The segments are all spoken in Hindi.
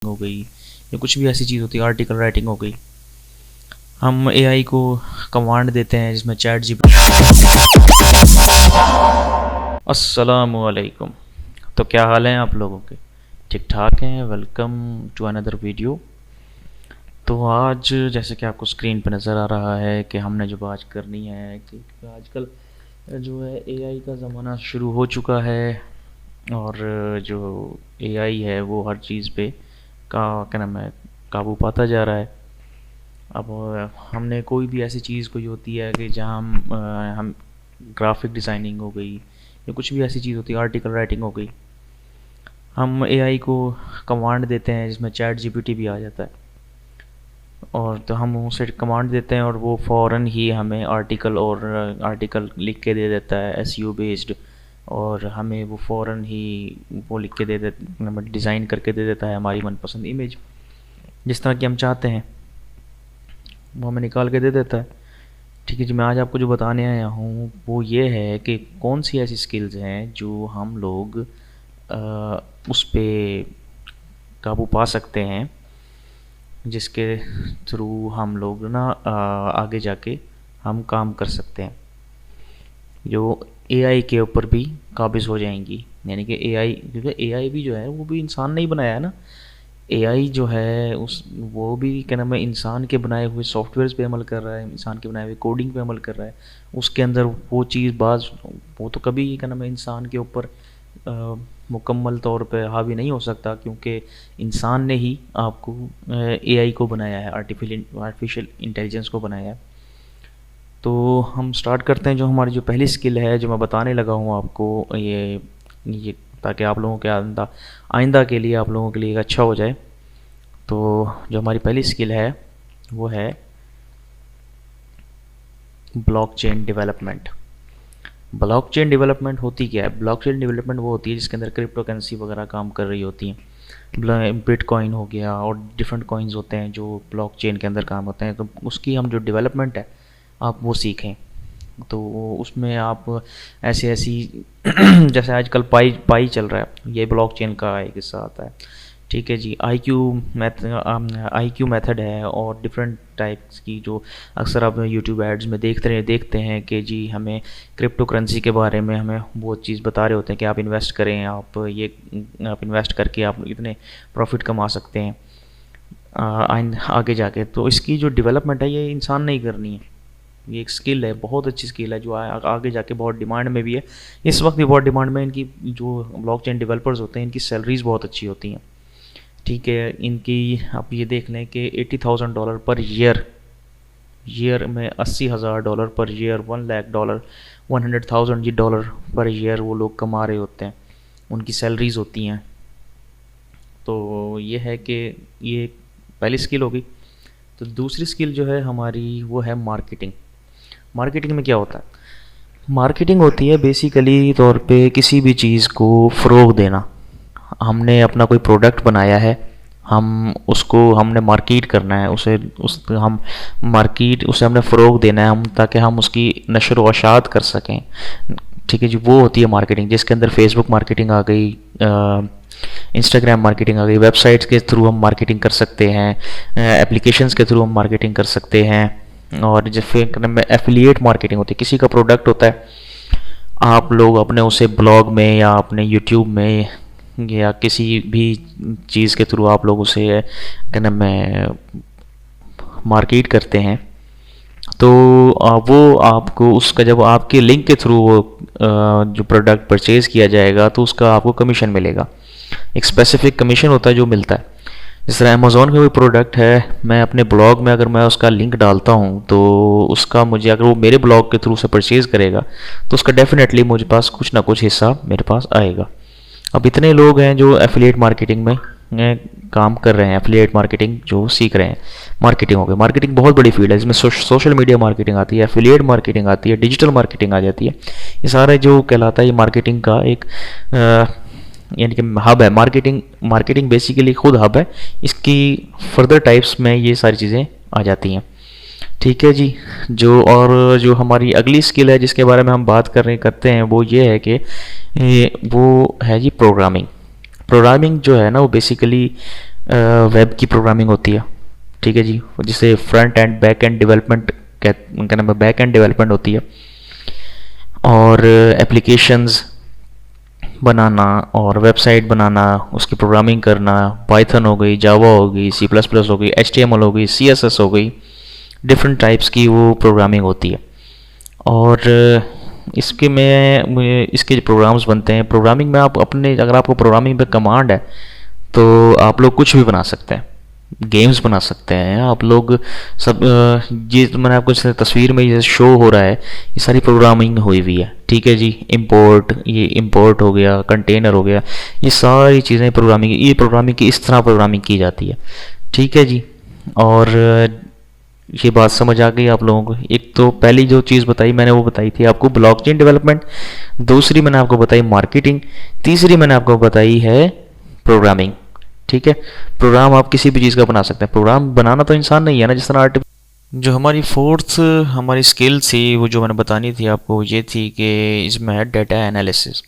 हो गई या कुछ भी ऐसी चीज़ होती है, आर्टिकल राइटिंग हो गई, हम एआई को कमांड देते हैं जिसमें चैट जीपीटी। अस्सलामुअलैकुम। तो क्या हाल है आप लोगों के? ठीक ठाक हैं? Welcome to another video. तो आज जैसे कि आपको स्क्रीन पर नज़र आ रहा है कि हमने जो बात करनी है कि आजकल जो है एआई का ज़माना शुरू हो चुका है और जो एआई है वो हर चीज़ पे का क्या नाम है काबू पाता जा रहा है। अब हमने कोई भी ऐसी चीज़ कोई होती है कि जहाँ हम ग्राफिक डिज़ाइनिंग हो गई या कुछ भी ऐसी चीज़ होती है, आर्टिकल राइटिंग हो गई, हम एआई को कमांड देते हैं जिसमें चैट जीपीटी भी आ जाता है। और तो हम उसे कमांड देते हैं और वो फ़ौरन ही हमें आर्टिकल लिख के दे देता है एसईओ बेस्ड, और हमें वो फ़ौरन ही वो लिख के दे देता, डिज़ाइन करके दे देता है हमारी मनपसंद इमेज जिस तरह की हम चाहते हैं वो हमें निकाल के दे देता है। ठीक है जी, मैं आज आपको जो बताने आया हूँ वो ये है कि कौन सी ऐसी स्किल्स हैं जो हम लोग उस पे काबू पा सकते हैं, जिसके थ्रू हम लोग ना आगे जाके हम काम कर सकते हैं जो एआई के ऊपर भी काबिज हो जाएंगी। यानी कि एआई, क्योंकि एआई भी जो है वो भी इंसान ने ही बनाया है ना। एआई जो है उस वो भी क्या नाम है इंसान के बनाए हुए सॉफ्टवेयर्स पे अमल कर रहा है, इंसान के बनाए हुए कोडिंग पे अमल कर रहा है। उसके अंदर वो चीज़ वो तो कभी क्या नाम है इंसान के ऊपर मुकम्मल तौर पे हावी नहीं हो सकता, क्योंकि इंसान ने ही आपको एआई को बनाया है, आर्टिफिशियल इंटेलिजेंस को बनाया है। तो हम स्टार्ट करते हैं। जो हमारी जो पहली स्किल है जो मैं बताने लगा हूँ आपको, ये ताकि आप लोगों के आइंदा के लिए आप लोगों के लिए अच्छा हो जाए। तो जो हमारी पहली स्किल है वो है ब्लॉकचेन डेवलपमेंट। ब्लॉकचेन डेवलपमेंट होती क्या है? ब्लॉकचेन डेवलपमेंट वो होती है जिसके अंदर क्रिप्टो करेंसी वगैरह काम कर रही होती हैं। बिटकॉइन हो गया और डिफरेंट कॉइन्स होते हैं जो ब्लॉकचेन के अंदर काम होते हैं। तो उसकी हम जो डेवलपमेंट है आप वो सीखें। तो उसमें आप ऐसी ऐसी जैसे आजकल पाई पाई चल रहा है, ये ब्लॉकचेन का एक हिस्सा आता है। ठीक है जी, आई क्यू मेथड है और डिफरेंट टाइप्स की जो अक्सर आप यूट्यूब एड्स में देखते हैं कि जी हमें क्रिप्टो करेंसी के बारे में हमें वो चीज़ बता रहे होते हैं कि आप इन्वेस्ट करें, आप इन्वेस्ट करके आप इतने प्रॉफिट कमा सकते हैं आगे जाके। तो इसकी जो डेवलपमेंट है ये इंसान नहीं करनी है, ये एक स्किल है, बहुत अच्छी स्किल है जो आगे जाके बहुत डिमांड में भी है। इस वक्त भी बहुत डिमांड में। इनकी जो ब्लॉकचेन डेवलपर्स होते हैं इनकी सैलरीज बहुत अच्छी होती हैं। ठीक है, इनकी आप ये देख लें कि $80,000 पर ईयर में $80,000 पर ईयर, $1,00,000 $100,000 पर ईयर वो लोग कमा रहे होते हैं, उनकी सैलरीज होती हैं। तो ये है कि ये पहली स्किल होगी। तो दूसरी स्किल जो है हमारी वो है मार्केटिंग। मार्केटिंग में क्या होता है? मार्केटिंग होती है बेसिकली तौर पे किसी भी चीज़ को फ़रोग देना। हमने अपना कोई प्रोडक्ट बनाया है, हम उसको हमने मार्केट करना है, उसे हमने फ़रोग देना है हम, ताकि हम उसकी नशर व अशात कर सकें। ठीक है जी, वो होती है मार्केटिंग, जिसके अंदर फेसबुक मार्केटिंग आ गई, इंस्टाग्राम मार्केटिंग आ गई, वेबसाइट्स के थ्रू हम मार्केटिंग कर सकते हैं, एप्लीकेशंस के थ्रू हम मार्केटिंग कर सकते हैं। और जैसे एफिलिएट मार्केटिंग होती है, किसी का प्रोडक्ट होता है, आप लोग अपने उसे ब्लॉग में या अपने यूट्यूब में या किसी भी चीज़ के थ्रू आप लोग उसे क्या नाम है मार्केट करते हैं। तो वो आपको उसका जब आपके लिंक के थ्रू वो जो प्रोडक्ट परचेज़ किया जाएगा तो उसका आपको कमीशन मिलेगा। एक स्पेसिफिक कमीशन होता है जो मिलता है। जिस तरह अमेज़ॉन का कोई प्रोडक्ट है, मैं अपने ब्लॉग में अगर मैं उसका लिंक डालता हूँ तो उसका मुझे, अगर वो मेरे ब्लॉग के थ्रू से परचेज़ करेगा तो उसका डेफिनेटली मुझे पास कुछ ना कुछ हिस्सा मेरे पास आएगा। अब इतने लोग हैं जो एफिलिएट मार्केटिंग में काम कर रहे हैं, एफिलिएट मार्केटिंग जो सीख रहे हैं। मार्केटिंग हो गई, मार्केटिंग बहुत बड़ी फील्ड है, इसमें सोशल मीडिया मार्केटिंग आती है, एफिलिएट मार्केटिंग आती है, डिजिटल मार्केटिंग आ जाती है। ये सारे जो कहलाता है ये मार्केटिंग का एक यानी कि हब है। मार्केटिंग बेसिकली खुद हब है, इसकी फर्दर टाइप्स में ये सारी चीज़ें आ जाती हैं। ठीक है जी, जो हमारी अगली स्किल है जिसके बारे में हम बात करते हैं वो ये है कि वो है जी प्रोग्रामिंग। प्रोग्रामिंग जो है ना वो बेसिकली वेब की प्रोग्रामिंग होती है, ठीक है जी, जिसे front end back and development उनका नाम बैक एंड डेवलपमेंट होती है। और एप्लीकेशंस बनाना और वेबसाइट बनाना, उसकी प्रोग्रामिंग करना, पाइथन हो गई, जावा हो गई, सी प्लस प्लस हो गई, एच टी एम एल हो गई, सी एस एस हो गई, डिफरेंट टाइप्स की वो प्रोग्रामिंग होती है। और इसके में इसके जो प्रोग्राम्स बनते हैं, प्रोग्रामिंग में आप अपने, अगर आपको प्रोग्रामिंग पे कमांड है तो आप लोग कुछ भी बना सकते हैं, गेम्स बना सकते हैं आप लोग सब। ये तो मैंने आपको तस्वीर में ये शो हो रहा है, ये सारी प्रोग्रामिंग हुई हुई है, ठीक है जी। इंपोर्ट, ये इंपोर्ट हो गया, कंटेनर हो गया, ये सारी चीज़ें प्रोग्रामिंग, ये प्रोग्रामिंग की इस तरह प्रोग्रामिंग की जाती है, ठीक है जी। और ये बात समझ आ गई आप लोगों को। एक तो पहली जो चीज़ बताई मैंने वो बताई थी आपको ब्लॉकचेन डेवलपमेंट, दूसरी मैंने आपको बताई मार्केटिंग, तीसरी मैंने आपको बताई है प्रोग्रामिंग, ठीक है। प्रोग्राम आप किसी भी चीज़ का बना सकते हैं, प्रोग्राम बनाना तो इंसान नहीं है ना, जिस तरह आर्ट। जो हमारी फोर्थ हमारी स्किल थी वो जो मैंने बतानी थी आपको, ये थी कि इसमें है डाटा एनालिसिस।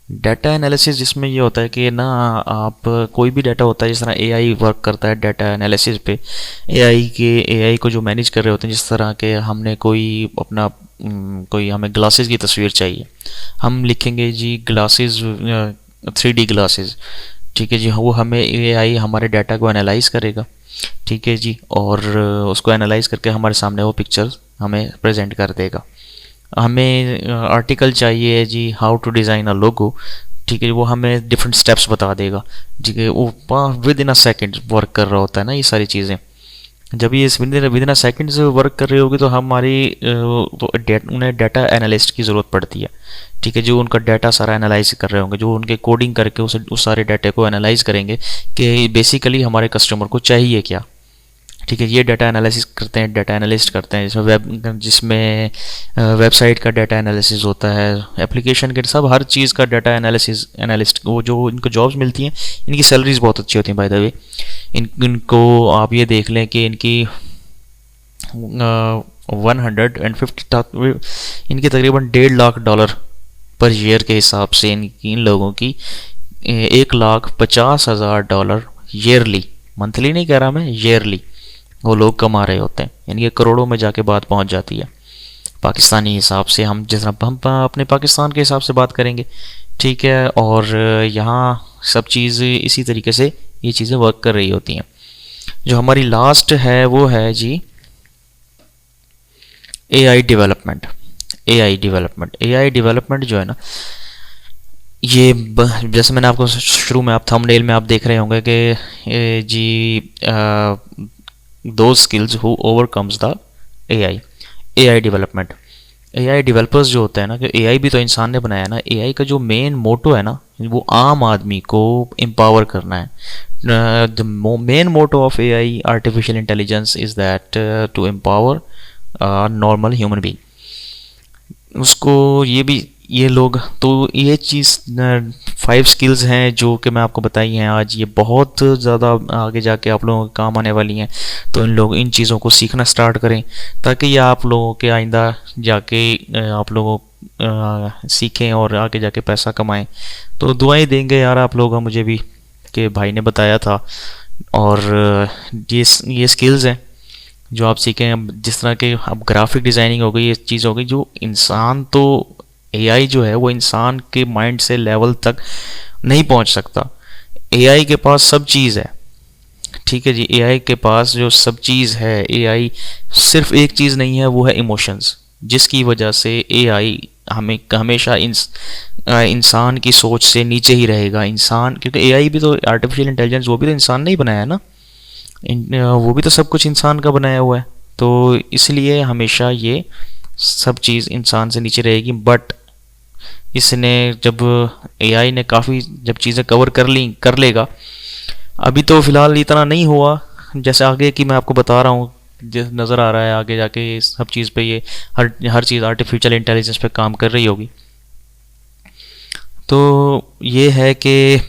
डाटा एनालिसिस जिसमें ये होता है कि ना, आप कोई भी डाटा होता है, जिस तरह एआई वर्क करता है डाटा एनालिसिस पे, एआई को जो मैनेज कर रहे होते हैं, जिस तरह के हमने कोई अपना कोई हमें ग्लासेस की तस्वीर चाहिए, हम लिखेंगे जी ग्लासेस, 3D ग्लासेस, ठीक है जी। वो हमें एआई हमारे डाटा को एनालाइज करेगा, ठीक है जी, और उसको एनालाइज करके हमारे सामने वो पिक्चर हमें प्रेजेंट कर देगा। हमें आर्टिकल चाहिए जी हाउ टू डिज़ाइन अ लोगो, ठीक है, वो हमें डिफरेंट स्टेप्स बता देगा, ठीक है। वो with in a second work कर रहा होता है ना ये सारी चीज़ें। जब ये विद इन अ सेकेंड से वर्क कर रही होगी तो हमारी तो उन्हें डाटा एनालिस्ट की ज़रूरत पड़ती है, ठीक है, जो उनका डाटा सारा एनालाइज कर रहे होंगे, जो उनके कोडिंग करके उस सारे डाटा को एनालाइज करेंगे कि बेसिकली हमारे कस्टमर को चाहिए क्या, ठीक है। ये डाटा एनालिसिस करते हैं, डाटा एनालिस्ट करते हैं, जिसमें वेबसाइट का डाटा एनालिसिस होता है, एप्लीकेशन के सब हर चीज़ का डाटा एनालिसिस एनालिस्ट, वो जो इनको जॉब्स मिलती हैं, इनकी सैलरीज बहुत अच्छी होती हैं बाय द वे। इनको आप ये देख लें कि इनकी 150, इनकी तकरीबन $1.5 लाख पर ईयर के हिसाब से इन लोगों की $1,50,000 ईयरली, मंथली नहीं कह रहा मैं, ईयरली वो लोग कमा रहे होते हैं। यानी कि करोड़ों में जाके बात पहुंच जाती है पाकिस्तानी हिसाब से। हम जिस तरह हम अपने पाकिस्तान के हिसाब से बात करेंगे, ठीक है। और यहाँ सब चीज़ इसी तरीके से ये चीज़ें वर्क कर रही होती हैं। जो हमारी लास्ट है वो है जी एआई डेवलपमेंट। एआई डेवलपमेंट जो है ना, ये जैसे मैंने आपको शुरू में, आप थंबनेल में आप देख रहे होंगे कि जी दो skills who overcomes the AI development. AI developers जो होते हैं ना, कि एआई भी तो इंसान ने बनाया ना, एआई का जो मेन मोटो है ना, वो आम आदमी को एम्पावर करना है। The main motto of AI artificial intelligence is that to empower normal human being. उसको ये लोग तो ये चीज़ 5 स्किल्स हैं जो कि मैं आपको बताई हैं आज, ये बहुत ज़्यादा आगे जाके आप लोगों के काम आने वाली हैं। तो इन चीज़ों को सीखना स्टार्ट करें, ताकि ये आप लोगों के आइंदा जाके आप लोगों सीखें और आगे जाके पैसा कमाएं। तो दुआएं देंगे यार आप लोग मुझे भी, कि भाई ने बताया था। और ये स्किल्स हैं जो आप सीखें। जिस तरह के अब ग्राफिक डिज़ाइनिंग हो गई, ये चीज़ हो गई जो इंसान, तो एआई जो है वो इंसान के माइंड से लेवल तक नहीं पहुंच सकता। एआई के पास सब चीज़ है, ठीक है जी। एआई के पास जो सब चीज़ है, एआई सिर्फ एक चीज़ नहीं है, वो है इमोशंस, जिसकी वजह से एआई हमेशा इंसान की सोच से नीचे ही रहेगा। इंसान, क्योंकि एआई भी तो आर्टिफिशियल इंटेलिजेंस, वो भी तो इंसान ने ही बनाया है ना, वो भी तो सब कुछ इंसान का बनाया हुआ है। तो इसलिए हमेशा ये सब चीज़ इंसान से नीचे रहेगी। बट इसने जब एआई ने काफ़ी जब चीज़ें कवर कर लेगा, अभी तो फ़िलहाल इतना नहीं हुआ, जैसे आगे की मैं आपको बता रहा हूँ, नज़र आ रहा है आगे जाके सब चीज़ पे ये हर चीज़ आर्टिफिशियल इंटेलिजेंस पे काम कर रही होगी। तो ये है कि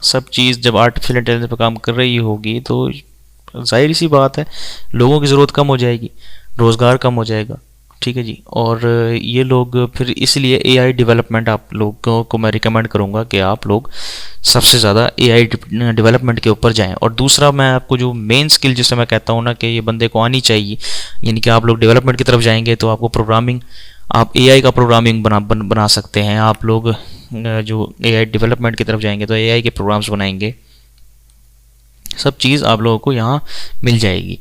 सब चीज़ जब आर्टिफिशियल इंटेलिजेंस पे काम कर रही होगी तो जाहिर सी बात है लोगों की ज़रूरत कम हो जाएगी, रोज़गार कम हो जाएगा। ठीक है जी। और ये लोग फिर इसलिए एआई डेवलपमेंट आप लोगों को मैं रिकमेंड करूँगा कि आप लोग सबसे ज़्यादा एआई डेवलपमेंट के ऊपर जाएं। और दूसरा मैं आपको जो मेन स्किल जिसे मैं कहता हूँ ना कि ये बंदे को आनी चाहिए, यानी कि आप लोग डेवलपमेंट की तरफ जाएंगे तो आपको प्रोग्रामिंग, आप एआई का प्रोग्रामिंग बना सकते हैं। आप लोग जो एआई डेवलपमेंट की तरफ जाएंगे तो एआई के प्रोग्राम्स बनाएंगे। सब चीज़ आप लोगों को यहाँ मिल जाएगी,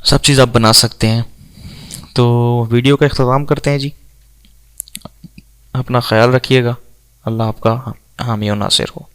सब चीज़ आप बना सकते हैं। तो वीडियो का इख्तिताम करते हैं जी। अपना ख्याल रखिएगा। अल्लाह आपका हामी और नासिर हो।